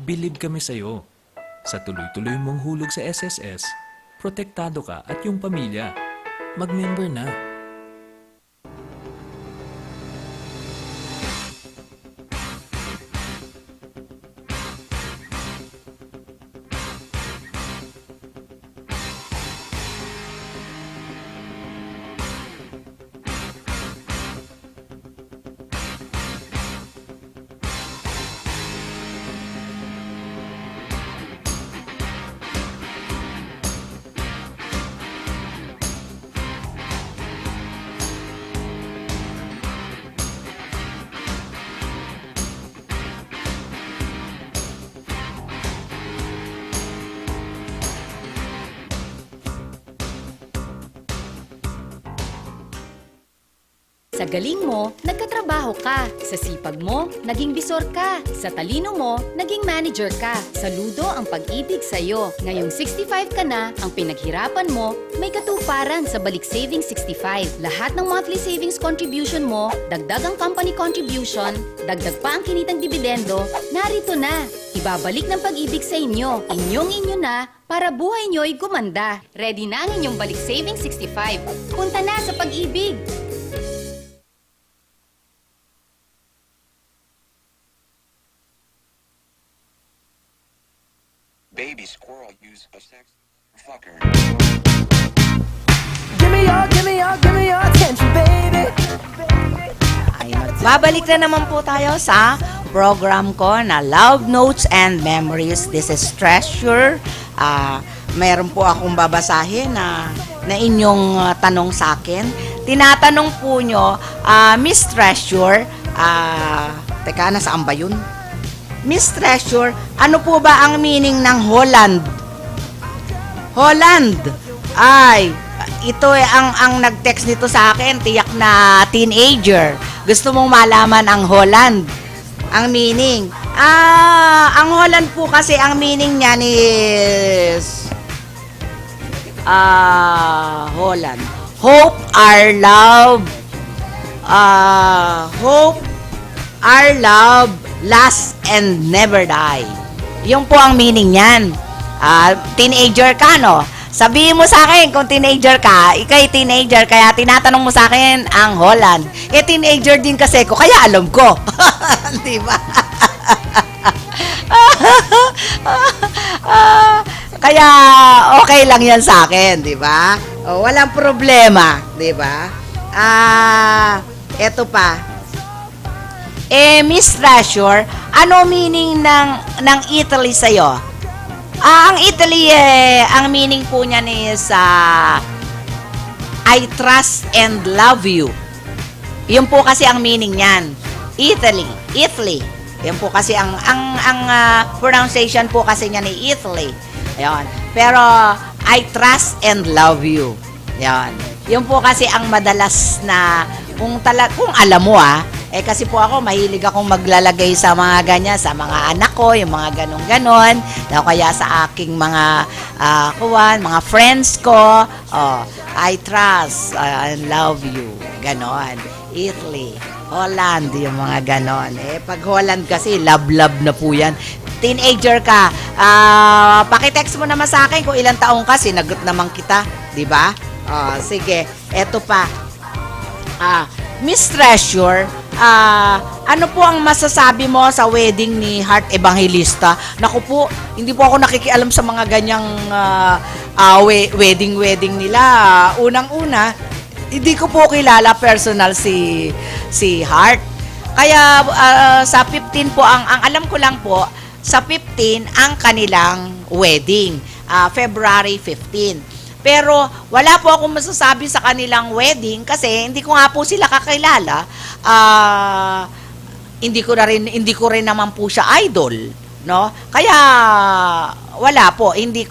Bilib kami sa'yo. Sa tuloy-tuloy mong hulog sa SSS, protektado ka at yung pamilya. Mag-member na. Sa galing mo, nagkatrabaho ka. Sa sipag mo, naging bisor ka. Sa talino mo, naging manager ka. Saludo ang pag-ibig sa'yo. Ngayong 65 ka na, ang pinaghirapan mo, may katuparan sa Balik Savings 65. Lahat ng monthly savings contribution mo, dagdag ang company contribution, dagdag pa ang kinitang dividendo, narito na. Ibabalik ng pag-ibig sa inyo. Inyong-inyo na para buhay nyo'y gumanda. Ready na ang inyong Balik Savings 65. Punta na sa pag-ibig. Baby squirrel use a sexy fucker. Give me your attention, baby. Ay, magbabalik na naman po tayo sa program ko na Love Notes and Memories. This is Treasure. Mayroon po akong babasahin na inyong tanong sa akin. Tinatanong po nyo, Miss Treasure, teka, nasaan ba yun? Miss Treasure, ano po ba ang meaning ng Holland? Holland. Ay, ito ang nag-text nito sa akin, tiyak na teenager. Gusto mong malaman ang Holland? Ang meaning? Ang Holland po kasi ang meaning niyan is Holland. Hope our love. Hope our love last and never die. Yung po ang meaning niyan. Teenager ka, no? Sabihin mo sa akin kung teenager ka, ikay teenager, kaya tinatanong mo sa akin ang Holland. Teenager din kasi ko, kaya alam ko. Di ba? Kaya okay lang yan sa akin, di ba? Walang problema, di ba? Eto pa. Miss Treasure, ano meaning ng Italy sa'yo? Ang Italy, ang meaning po niyan is I trust and love you. Yun po kasi ang meaning niyan. Italy. Yan po kasi ang pronunciation po kasi niyan ni Italy. Ayun. Pero I trust and love you. Yan. Yun po kasi ang madalas na kung alam mo kasi po ako, mahilig akong maglalagay sa mga ganyan, sa mga anak ko, yung mga ganon-ganon, o kaya sa aking mga mga friends ko, I trust, I love you, ganon. Italy, Holland, yung mga ganon. Pag Holland kasi, love-love na po yan. Teenager ka, pakitext mo naman sa akin kung ilang taong ka, sinagot naman kita, di ba? Sige, eto pa. Miss Treasure, ano po ang masasabi mo sa wedding ni Heart Evangelista? Naku po, hindi po ako nakikialam sa mga ganyang wedding nila. Unang-una, hindi ko po kilala personal si Heart. Kaya sa 15 po, ang alam ko lang po, sa 15 ang kanilang wedding, February 15. Pero wala po akong masasabi sa kanilang wedding kasi hindi ko nga po sila kakilala. Hindi ko rin naman po siya idol, no? Kaya wala po, hindi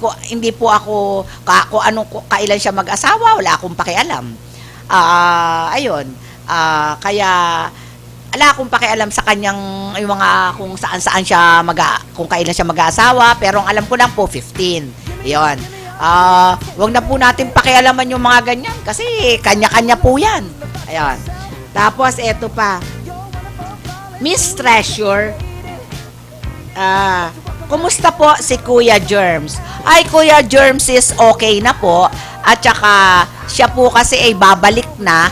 po ako kailan siya mag-asawa, wala akong pakialam. Ayun. Kaya wala akong pakialam sa kanyang yung mga kung saan siya kung kailan siya mag-aasawa, pero ang alam ko lang po 15. 'Yon. Wag na po natin pakialaman yung mga ganyan kasi kanya-kanya po 'yan. Ayun. Tapos eto pa. Miss Treasure, kumusta po si Kuya Germs? Ay, Kuya Germs is okay na po. At saka, siya po kasi ay babalik na.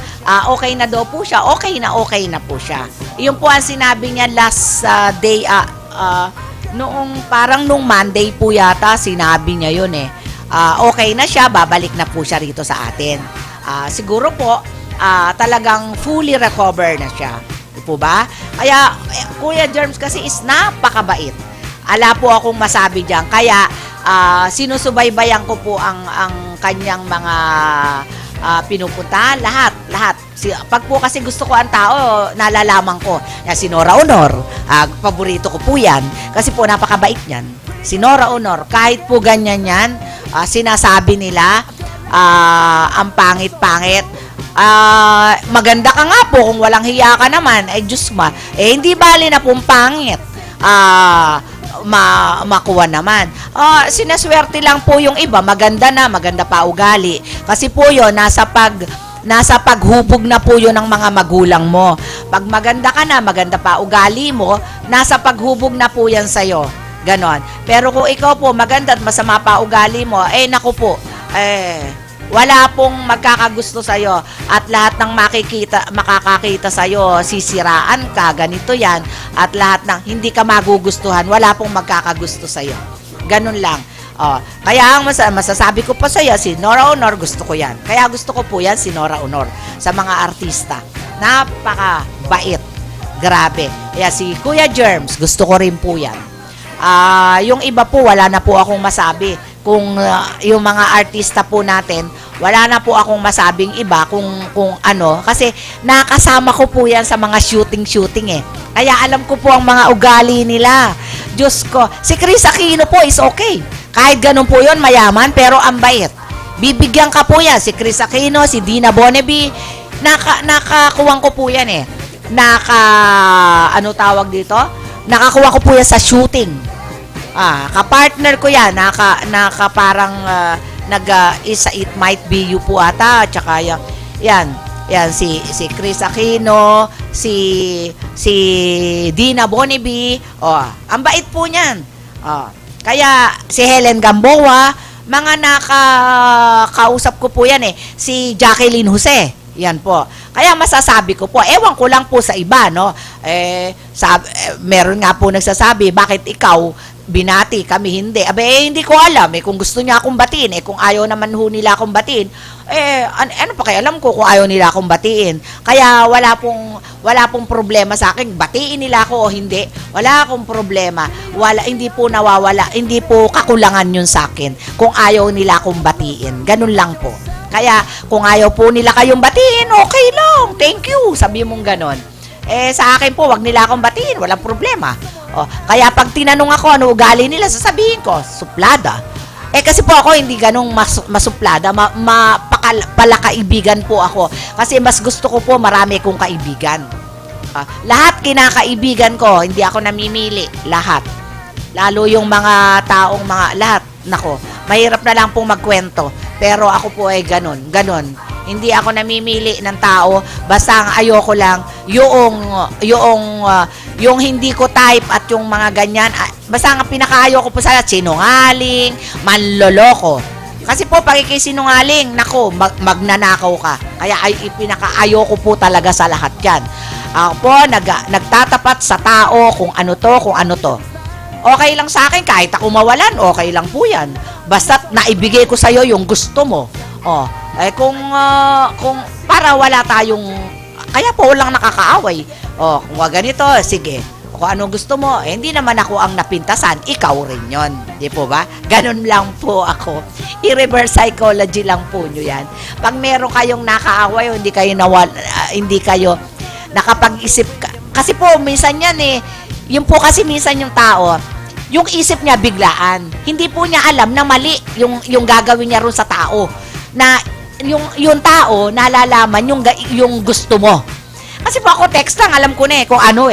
Okay na daw po siya. Okay na po siya. Yun po ang sinabi niya last day, nung Monday po yata, sinabi niya yun eh. Okay na siya, babalik na po siya rito sa atin. Siguro po, talagang fully recover na siya. Di po ba? Kaya, Kuya Germs kasi is napakabait. Ala po akong masabi diyan. Kaya sinusubaybayan ko po ang kanyang mga pinupunta, lahat. Pag po kasi gusto ko ang tao, nalalaman ko. Yan, si Nora Honor, paborito ko po yan. Kasi po napakabait niyan. Si Nora Honor, kahit po ganyan yan, sinasabi nila, ang pangit-pangit. Maganda ka nga po kung walang hiya ka naman. Diyos ma. Hindi bali na pong pangit. Makuha naman. Sinaswerte lang po yung iba, maganda pa ugali. Kasi po yun, nasa paghubog na po yun ng mga magulang mo. Pag maganda ka na, maganda pa ugali mo, nasa paghubog na po yan sa'yo. Ganon. Pero kung ikaw po maganda at masama pa ugali mo, naku po, wala pong magkakagusto sa'yo at lahat ng makakakita sa'yo, sisiraan ka, ganito yan, at lahat ng hindi ka magugustuhan, wala pong magkakagusto sa'yo. Ganun lang. Kaya ang masasabi ko pa sa'yo, si Nora Honor, gusto ko yan. Kaya gusto ko po yan, si Nora Honor, sa mga artista. Napakabait. Grabe. Kaya si Kuya Germs, gusto ko rin po yan. Yung iba po, wala na po akong masabi. Kung yung mga artista po natin, wala na po akong masabing iba kung ano. Kasi nakasama ko po yan sa mga shooting eh. Kaya alam ko po ang mga ugali nila. Diyos ko. Si Chris Aquino po is okay. Kahit ganun po yun, mayaman, pero ang bait. Bibigyan ka po yan. Si Chris Aquino, si Dina Bonnevie, nakakuwang ko po yan eh. Ano tawag dito? Nakakuha ko po yan sa shooting. Kapartner ko yan, parang isa It Might Be You po ata, tsaka yan si Chris Aquino, si Dina Bonnevie, ang bait po niyan. Kaya si Helen Gamboa, mga nakakausap ko po yan eh, si Jacqueline Jose. Yan po. Kaya masasabi ko po, ewan ko lang po sa iba, no? Meron nga po nagsasabi, bakit ikaw binati, kami hindi? Hindi ko alam. Kung gusto niya akong batiin, kung ayaw naman ho nila akong batiin, ano pa kaya alam ko kung ayaw nila akong batiin? Kaya wala pong problema sa akin. Batiin nila ako o hindi. Wala akong problema. Hindi po nawawala. Hindi po kakulangan yun sa akin kung ayaw nila akong batiin. Ganun lang po. Kaya, kung ayaw po nila kayong batiin, okay lang. Thank you. Sabi mong ganon. Sa akin po, wag nila akong batiin. Walang problema. Kaya pag tinanong ako ano ugali nila, sasabihin ko, suplada. Kasi po ako hindi ganong masuplada. Palakaibigan po ako. Kasi mas gusto ko po marami kong kaibigan. Lahat kinakaibigan ko, hindi ako namimili. Lahat. Lalo yung mga taong lahat. Nako, mahirap na lang pong magkwento. Pero ako po ay ganon. Hindi ako namimili ng tao. Basta ang ayoko lang, yung hindi ko type at yung mga ganyan. Basta ang pinakaayo ko po sa sinungaling, manloloko. Kasi po, pakikisinungaling, nako, magnanakaw ka. Kaya ayoko po talaga sa lahat yan. Ako po, nagtatapat sa tao kung ano to. Okay lang sa akin, kahit ako mawalan, okay lang po yan. Basta't naibigay ko sa'yo yung gusto mo. Kung para wala tayong, kaya po walang nakakaaway. Kung ganito, sige. Kung anong gusto mo, hindi naman ako ang napintasan, ikaw rin yon, di po ba? Ganun lang po ako. I-reverse psychology lang po nyo yan. Pag meron kayong nakaaway o hindi kayo nakapag-isip kasi po, minsan yan yung po kasi minsan yung tao, yung isip niya biglaan. Hindi po niya alam na mali yung gagawin niya ron sa tao. Na yung tao, nalalaman yung gusto mo. Kasi po ako text lang, alam ko na kung ano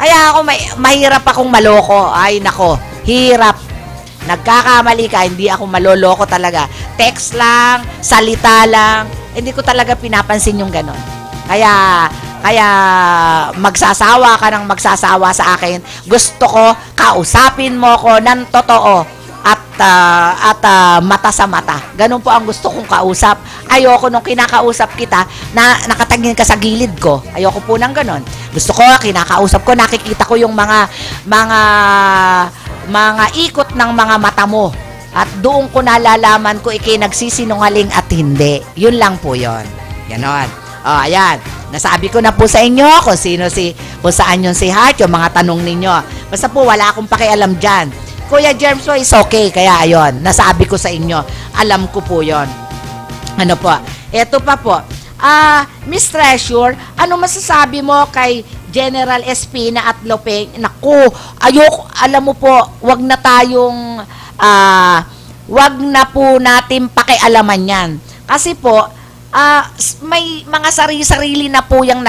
Kaya ako mahirap akong maloko. Ay nako, hirap. Nagkakamali ka, hindi ako maloloko talaga. Text lang, salita lang, hindi ko talaga pinapansin yung ganon. Kaya magsasawa ka ng magsasawa sa akin. Gusto ko, kausapin mo ko ng totoo at mata sa mata. Ganun po ang gusto kong kausap. Ayoko nung kinakausap kita na nakatangin ka sa gilid ko. Ayoko po ng ganon. Gusto ko, kinakausap ko, nakikita ko yung mga ikot ng mga mata mo. At doon ko nalalaman ko nagsisinungaling at hindi. Yun lang po yun. Ganon. Ayan. Nasabi ko na po sa inyo kung kung saan yung si Heart, yung mga tanong ninyo. Basta po, wala akong pakialam dyan. Kuya Germs po is okay. Kaya ayun, nasabi ko sa inyo. Alam ko po yon. Ano po? Eto pa po. Miss Treasure, ano masasabi mo kay General Espina at Lopeng? Naku, alam mo po, wag na po natin pakialaman yan. Kasi po, may mga sarili-sarili na po yung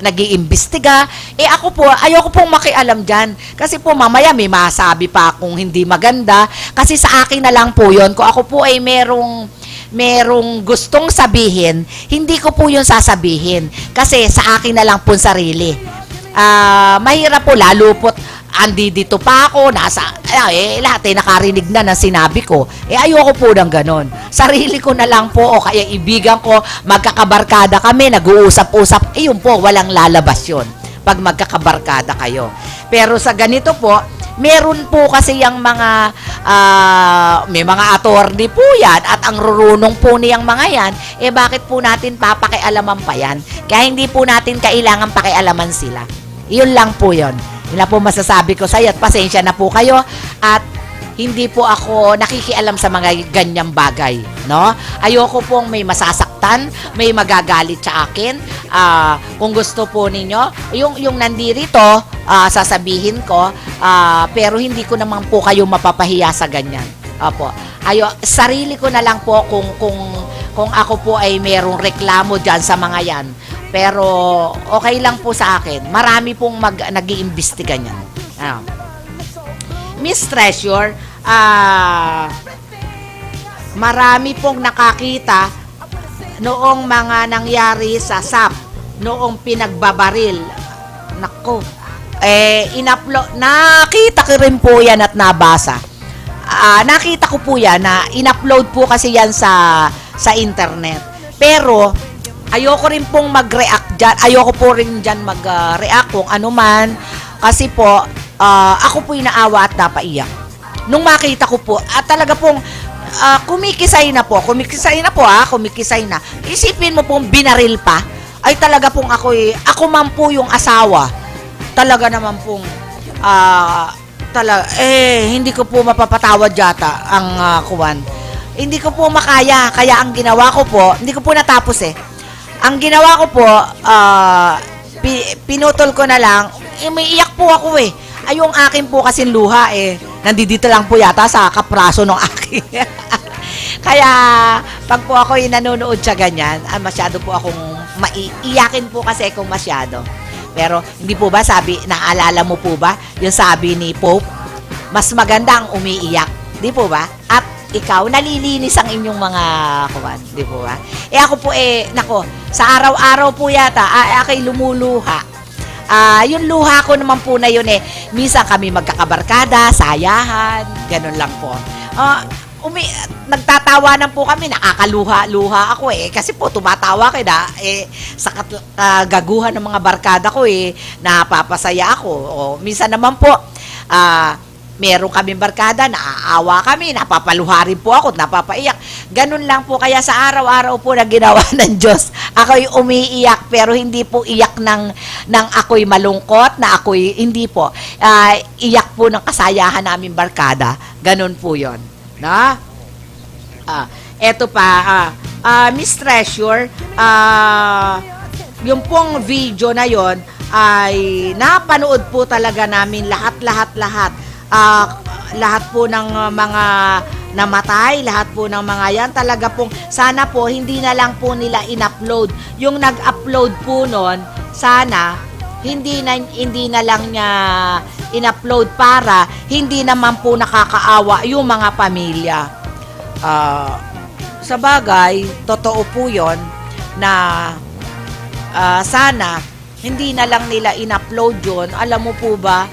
nag-iimbestiga. Ako po, ayoko pong makialam dyan. Kasi po, mamaya may masabi pa akong hindi maganda. Kasi sa akin na lang po yun. Kung ako po ay merong gustong sabihin, hindi ko po yun sasabihin. Kasi sa akin na lang po sarili. Mahirap po, lalo po, dito pa ako, lahat nakarinig na ng sinabi ko. Ayoko po ng ganon. Sarili ko na lang po, o kaya ibigan ko, magkakabarkada kami, nag-uusap-usap, yun po, walang lalabas yun pag magkakabarkada kayo. Pero sa ganito po, meron po kasi yung mga, may mga attorney po yan, at ang rurunong po niyang mga yan, bakit po natin papakialaman pa yan? Kaya hindi po natin kailangan pakialaman sila. Yun lang po yun. Yun lang po masasabi ko sa iyo, at pasensya na po kayo, at hindi po ako nakikialam sa mga ganyang bagay, no? Ayoko pong may masasaktan, may magagalit sa akin. Kung gusto po ninyo, yung nandirito, sasabihin ko, pero hindi ko naman po kayo mapapahiya sa ganyan. Opo. Sarili ko na lang po kung ako po ay merong reklamo diyan sa mga yan. Pero okay lang po sa akin. Marami pong nag-iimbestiga niyan. Miss Treasure, marami pong nakakita noong mga nangyari sa SAP, noong pinagbabaril. Nako, in-upload, nakita ko rin po yan at nabasa. Nakita ko po yan na in-upload po kasi yan sa internet. Pero ayoko rin pong mag-react dyan. Ayoko po rin dyan mag-react kung ano man. Kasi po, ako po inaawa at napaiyak. Nung makita ko po, at talaga pong kumikisay na. Isipin mo pong binaril pa. Ay talaga pong ako man po yung asawa. Talaga naman pong, hindi ko po mapapatawad yata ang kuwan. Hindi ko po makaya. Kaya ang ginawa ko po, hindi ko po natapos Ang ginawa ko po, pinutol ko na lang, may iyak po ako yung akin po kasi luha nandito lang po yata sa kapraso ng akin. Kaya, pag po ako nanonood sa ganyan, masyado po akong maiiyakin po kasi kung masyado. Pero, hindi po ba naalala mo po ba, yung sabi ni Pope, mas maganda ang umiiyak. Di po ba? At ikaw, nalilinis ang inyong mga kuwan. Di po ba? Ako po nako, sa araw-araw po yata, ako'y lumuluha. Yung luha ko naman po na yun minsan kami magkakabarkada, sayahan, ganun lang po. nagtatawanan po kami, nakakaluha-luha ako kasi po tumatawa sa kagaguhan ng mga barkada ko napapasaya ako. Minsan naman po, meron kaming barkada, naaawa kami, napapaluha rin po ako, napapaiyak. Ganun lang po, kaya sa araw-araw po na ginawa ng Diyos, ako'y umiiyak, pero hindi po iyak ng ako'y malungkot, na ako'y, hindi po. Iyak po ng kasayahan namin barkada. Ganun po yon, no? Eto pa, Miss Treasure, yung pong video na yon ay napanood po talaga namin lahat. Lahat po ng mga namatay, lahat po ng mga yan, talaga pong, sana po, hindi na lang po nila in-upload. Yung nag-upload po nun, sana, hindi na lang niya in-upload para hindi naman po nakakaawa yung mga pamilya. Sa bagay, totoo po yon na sana, hindi na lang nila in-upload yun. Alam mo po ba,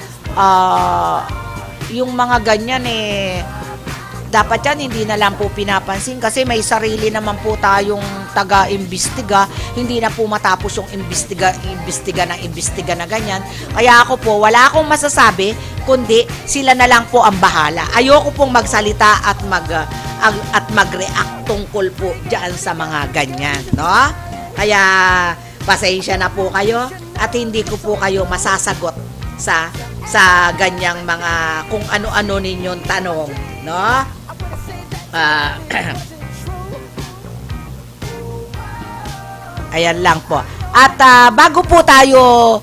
yung mga ganyan dapat yan hindi na lang po pinapansin kasi may sarili naman po tayong taga-imbestiga, hindi na po matapos yung imbestiga na ganyan. Kaya ako po, wala akong masasabi kundi sila na lang po ang bahala. Ayoko pong magsalita at mag-react tungkol po diyan sa mga ganyan, no? Kaya pasensya na po kayo at hindi ko po kayo masasagot sa ganyang mga kung ano-ano ninyong tanong, no? Ayan lang po. At bago po tayo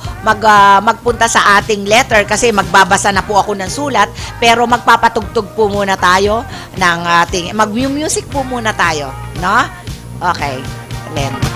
magpunta sa ating letter, kasi magbabasa na po ako ng sulat, pero magpapatugtog po muna tayo ng ating, mag-music po muna tayo, no? Okay, Len.